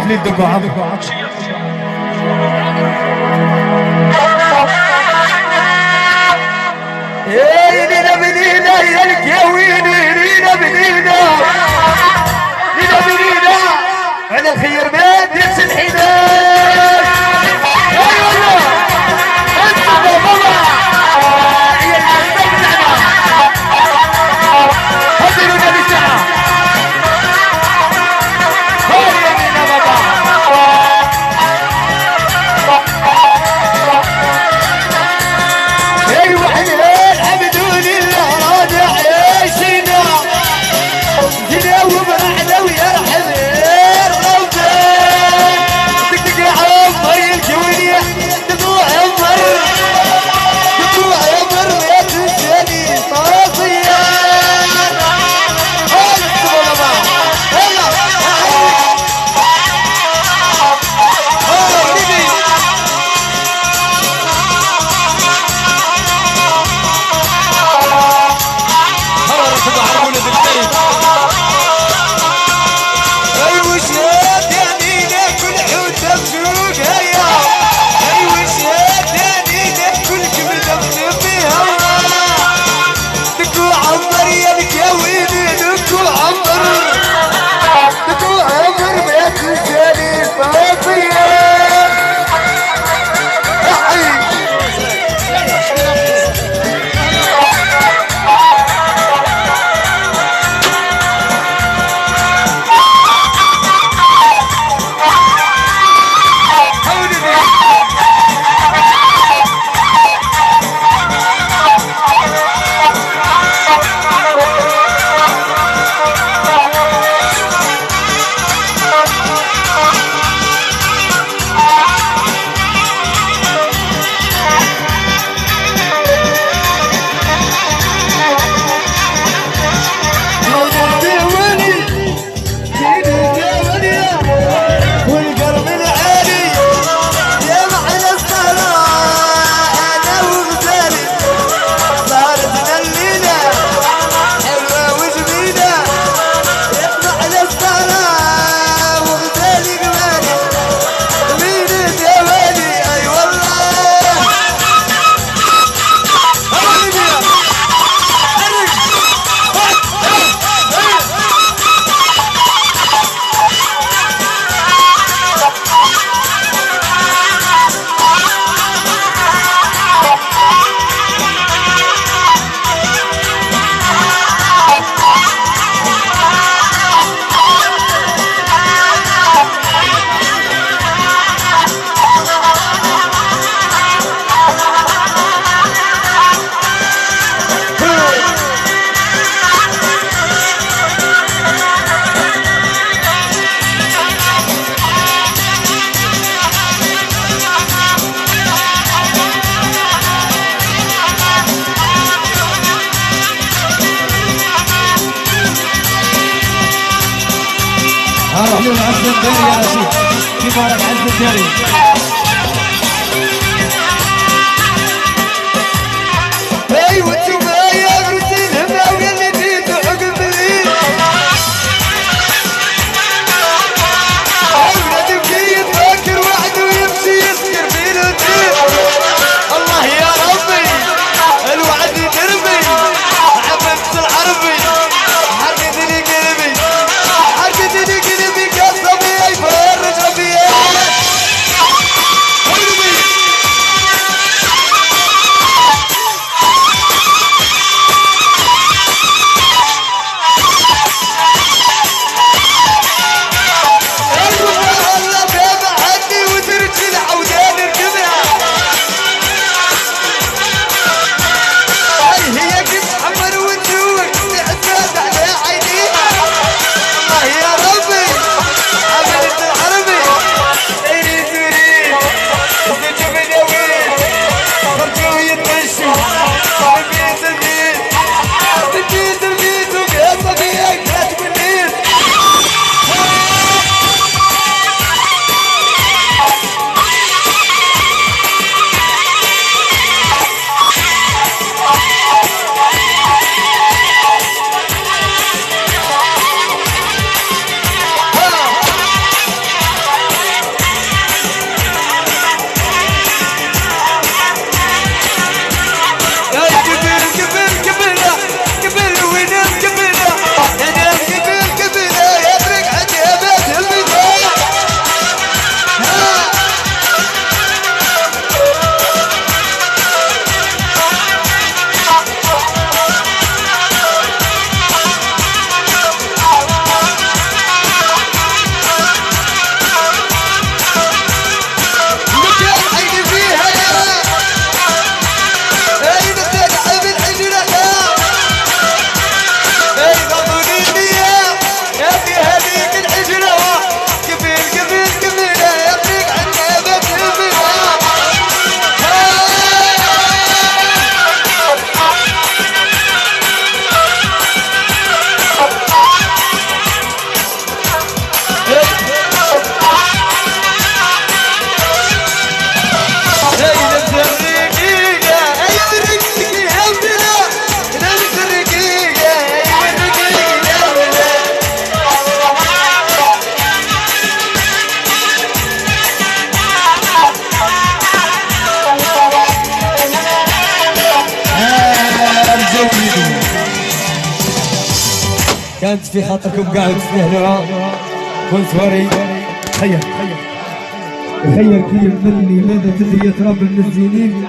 خليل دبو عمرو لينا بنينا يا الكويني لينا بنينا لينا بنينا على الخير ما تنسى الحنان اي والله انت بابا يا الحسن بتاعنا هدلونا بالساعه هيا بينا بابا ايوه حلال الحمد لله راجع عيشنا زينا وبرعنا ويرحم الروضه دقدق يا عمر يا الكوينيه دقوا عمر دقوا عمر يا تنساني صافيه اروح له عز الداري يا رشيد كيف راك عز الداري ايوه انتم يا غرسين هنا ويا اللي جيتوا عقب الليل ايوه تبكي يتفكر وحده ويمشي يسكر في الوتيل الله يا ربي الوعد يدربي عبدت العربي حرقتني قلبي حرقتني قلبي قصبي يفرج ربي كانت في خاطركم قاعد تستهلوها كل سواري. خير خير كيف مني ماذا تدري يا تراب المزينين.